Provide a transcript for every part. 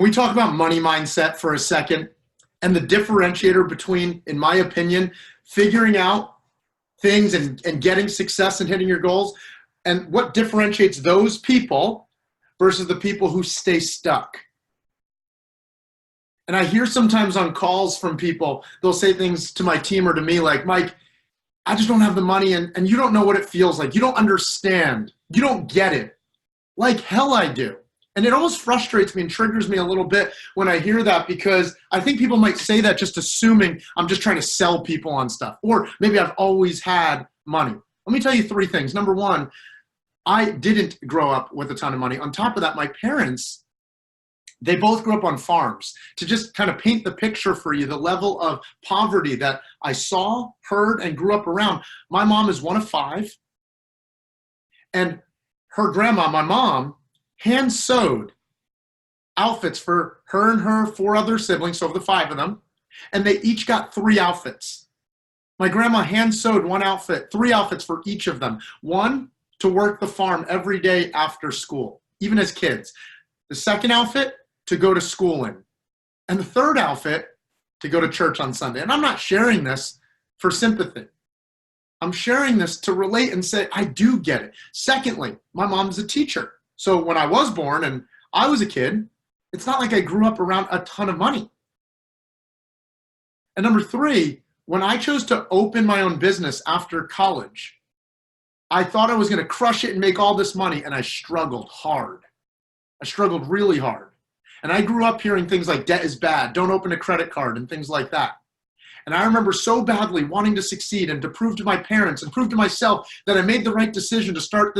We talk about money mindset for a second and the differentiator between, in my opinion, figuring out things and getting success and hitting your goals, and what differentiates those people versus the people who stay stuck. And I hear sometimes on calls from people, they'll say things to my team or to me like, Mike, I just don't have the money, and you don't know what it feels like. You don't understand. You don't get it. Like hell I do. And it almost frustrates me and triggers me a little bit when I hear that, because I think people might say that just assuming I'm just trying to sell people on stuff. Or maybe I've always had money. Let me tell you three things. Number one, I didn't grow up with a ton of money. On top of that, my parents, they both grew up on farms. To just kind of paint the picture for you, the level of poverty that I saw, heard, and grew up around. My mom is one of five. And her grandma, my mom, hand sewed outfits for her and her four other siblings, so the five of them, and they each got three outfits. My grandma hand sewed one outfit, three outfits for each of them. One to work the farm every day after school, even as kids. The second outfit to go to school in. And the third outfit to go to church on Sunday. And I'm not sharing this for sympathy. I'm sharing this to relate and say, I do get it. Secondly, my mom's a teacher. So when I was born and I was a kid, it's not like I grew up around a ton of money. And number three, when I chose to open my own business after college, I thought I was going to crush it and make all this money, and I struggled hard. I struggled really hard. And I grew up hearing things like debt is bad, don't open a credit card, and things like that. And I remember so badly wanting to succeed and to prove to my parents and prove to myself that I made the right decision to start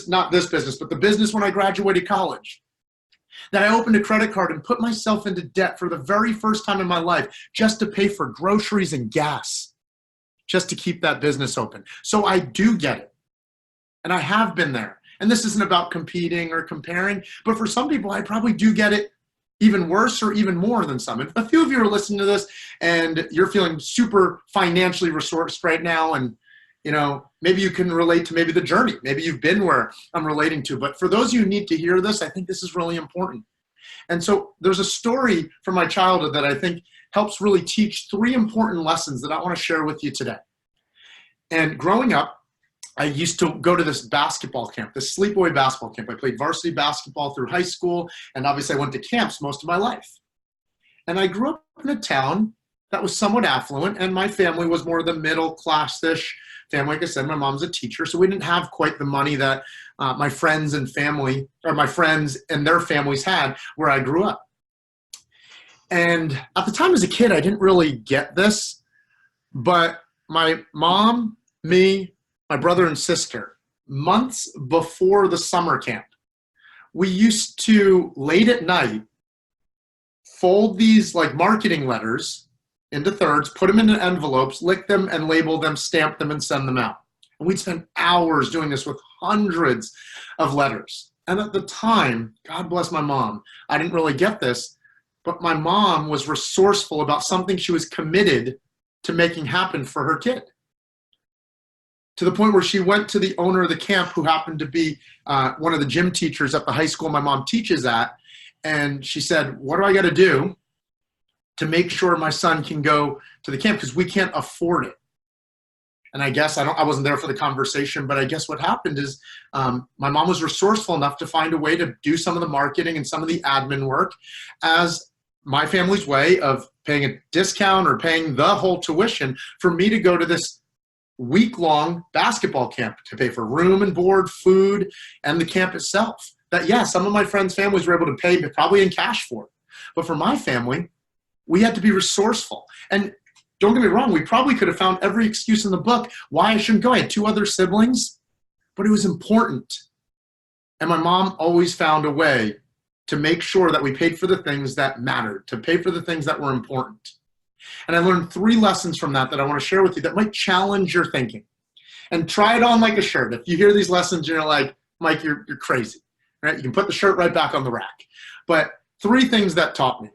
not this business, but the business when I graduated college. That I opened a credit card and put myself into debt for the very first time in my life just to pay for groceries and gas, just to keep that business open. So I do get it. And I have been there. And this isn't about competing or comparing, but for some people, I probably do get it even worse or even more than some. And a few of you are listening to this and you're feeling super financially resourced right now, and maybe you can relate to maybe the journey. Maybe you've been where I'm relating to. But for those of you who need to hear this, I think this is really important. And so there's a story from my childhood that I think helps really teach three important lessons that I want to share with you today. And growing up, I used to go to this basketball camp, this sleepaway basketball camp. I played varsity basketball through high school, and obviously I went to camps most of my life. And I grew up in a town that was somewhat affluent, and my family was more the middle class-ish family. Like I said, my mom's a teacher, so we didn't have quite the money that my friends and their families had where I grew up. And at the time as a kid, I didn't really get this, but my mom, me, my brother and sister, months before the summer camp, we used to, late at night, fold these like marketing letters into thirds, put them into envelopes, lick them and label them, stamp them and send them out. And we'd spend hours doing this with hundreds of letters. And at the time, God bless my mom, I didn't really get this, but my mom was resourceful about something she was committed to making happen for her kid. To the point where she went to the owner of the camp, who happened to be one of the gym teachers at the high school my mom teaches at, and she said, what do I got to do to make sure my son can go to the camp, because we can't afford it? And I guess, I wasn't there for the conversation, but I guess what happened is my mom was resourceful enough to find a way to do some of the marketing and some of the admin work as my family's way of paying a discount or paying the whole tuition for me to go to this week-long basketball camp, to pay for room and board, food, and the camp itself. That, yeah, some of my friends' families were able to pay, but probably in cash for it. But for my family, we had to be resourceful. And don't get me wrong, we probably could have found every excuse in the book why I shouldn't go. I had two other siblings, but it was important. And my mom always found a way to make sure that we paid for the things that mattered, to pay for the things that were important. And I learned three lessons from that I want to share with you that might challenge your thinking. And try it on like a shirt. If you hear these lessons and you're like, Mike, you're crazy, right? You can put the shirt right back on the rack. But three things that taught me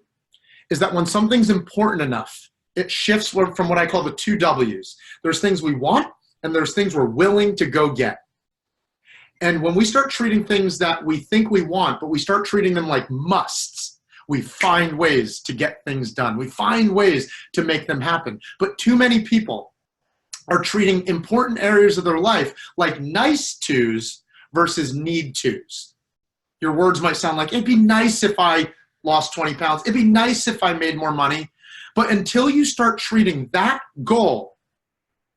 is that when something's important enough, it shifts from what I call the two W's. There's things we want, and there's things we're willing to go get. And when we start treating things that we think we want, but we start treating them like musts, We find ways to get things done. We find ways to make them happen. But too many people are treating important areas of their life like nice tos versus need tos. Your words might sound like, it'd be nice if I lost 20 pounds. It'd be nice if I made more money. But until you start treating that goal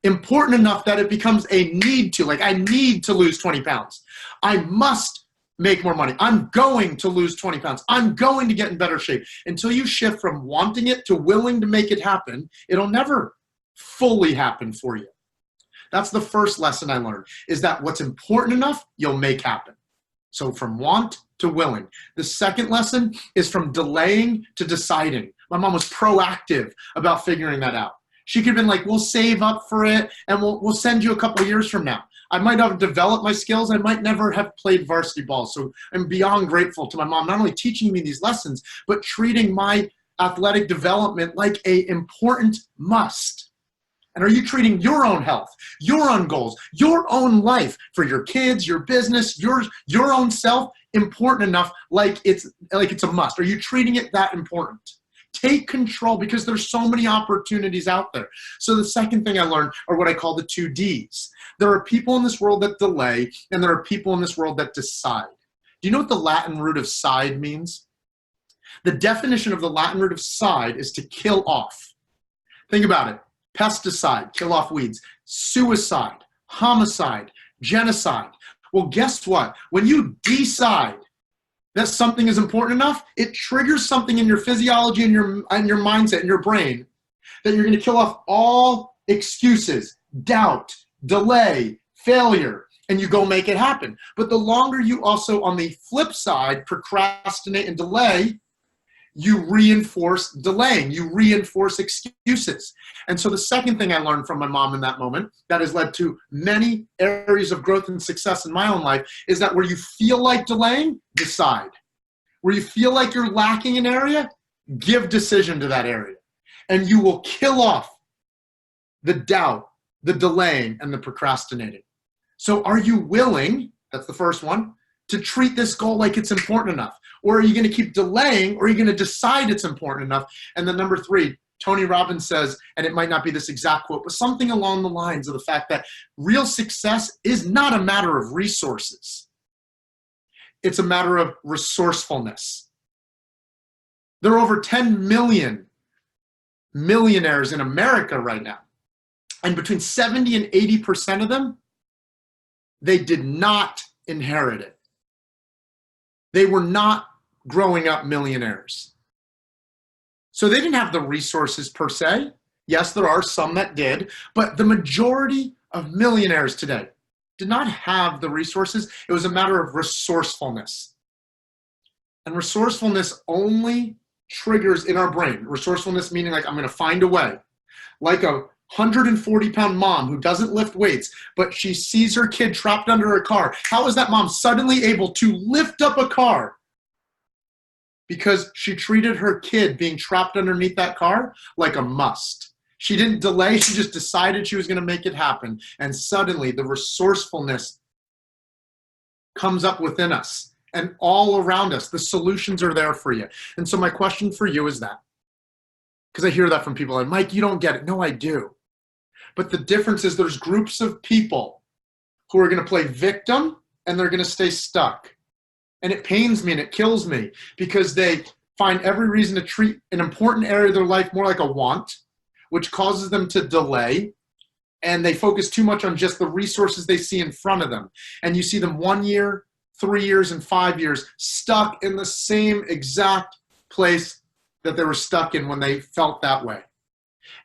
important enough that it becomes a need to, like I need to lose 20 pounds. I must make more money. I'm going to lose 20 pounds. I'm going to get in better shape. Until you shift from wanting it to willing to make it happen, it'll never fully happen for you. That's the first lesson I learned, is that what's important enough, you'll make happen. So from want to willing. The second lesson is from delaying to deciding. My mom was proactive about figuring that out. She could have been like, we'll save up for it and we'll send you a couple of years from now. I might have developed my skills. I might never have played varsity ball. So I'm beyond grateful to my mom, not only teaching me these lessons, but treating my athletic development like an important must. And are you treating your own health, your own goals, your own life for your kids, your business, your own self important enough like it's a must? Are you treating it that important? Take control, because there's so many opportunities out there. So the second thing I learned are what I call the 2 Ds. There are people in this world that delay, and there are people in this world that decide. Do you know what the Latin root of side means? The definition of the Latin root of side is to kill off. Think about it. Pesticide, kill off weeds. Suicide, homicide, genocide. Well, guess what? When you decide that something is important enough, it triggers something in your physiology and your mindset and your brain that you're going to kill off all excuses, doubt, delay, failure, and you go make it happen. But the longer you also, on the flip side, procrastinate and delay, you reinforce delaying, you reinforce excuses. And so the second thing I learned from my mom in that moment that has led to many areas of growth and success in my own life is that where you feel like delaying, decide. Where you feel like you're lacking an area, give decision to that area. And you will kill off the doubt, the delaying, and the procrastinating. So are you willing, that's the first one, to treat this goal like it's important enough? Or are you going to keep delaying, or are you going to decide it's important enough? And then number 3, Tony Robbins says, and it might not be this exact quote, but something along the lines of the fact that real success is not a matter of resources. It's a matter of resourcefulness. There are over 10 million millionaires in America right now. And between 70 and 80% of them, they did not inherit it. They were not growing up millionaires. So they didn't have the resources per se. Yes, there are some that did, but the majority of millionaires today did not have the resources. It was a matter of resourcefulness. And resourcefulness only triggers in our brain. Resourcefulness meaning like, I'm going to find a way. Like a 140-pound mom who doesn't lift weights, but she sees her kid trapped under a car. How is that mom suddenly able to lift up a car? Because she treated her kid being trapped underneath that car like a must. She didn't delay, she just decided she was going to make it happen. And suddenly the resourcefulness comes up within us and all around us. The solutions are there for you. And so my question for you is that, because I hear that from people, and Mike, you don't get it. No, I do. But the difference is there's groups of people who are going to play victim and they're going to stay stuck. And it pains me and it kills me because they find every reason to treat an important area of their life more like a want, which causes them to delay. And they focus too much on just the resources they see in front of them. And you see them 1 year, 3 years, and 5 years stuck in the same exact place that they were stuck in when they felt that way.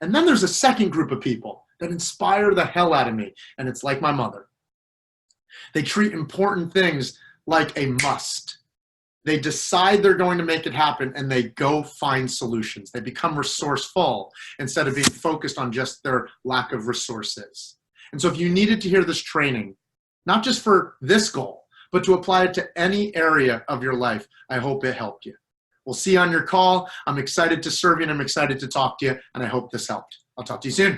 And then there's a second group of people that inspire the hell out of me, and it's like my mother. They treat important things like a must. They decide they're going to make it happen, and they go find solutions. They become resourceful instead of being focused on just their lack of resources. And so if you needed to hear this training, not just for this goal, but to apply it to any area of your life, I hope it helped you. We'll see you on your call. I'm excited to serve you, and I'm excited to talk to you, and I hope this helped. I'll talk to you soon.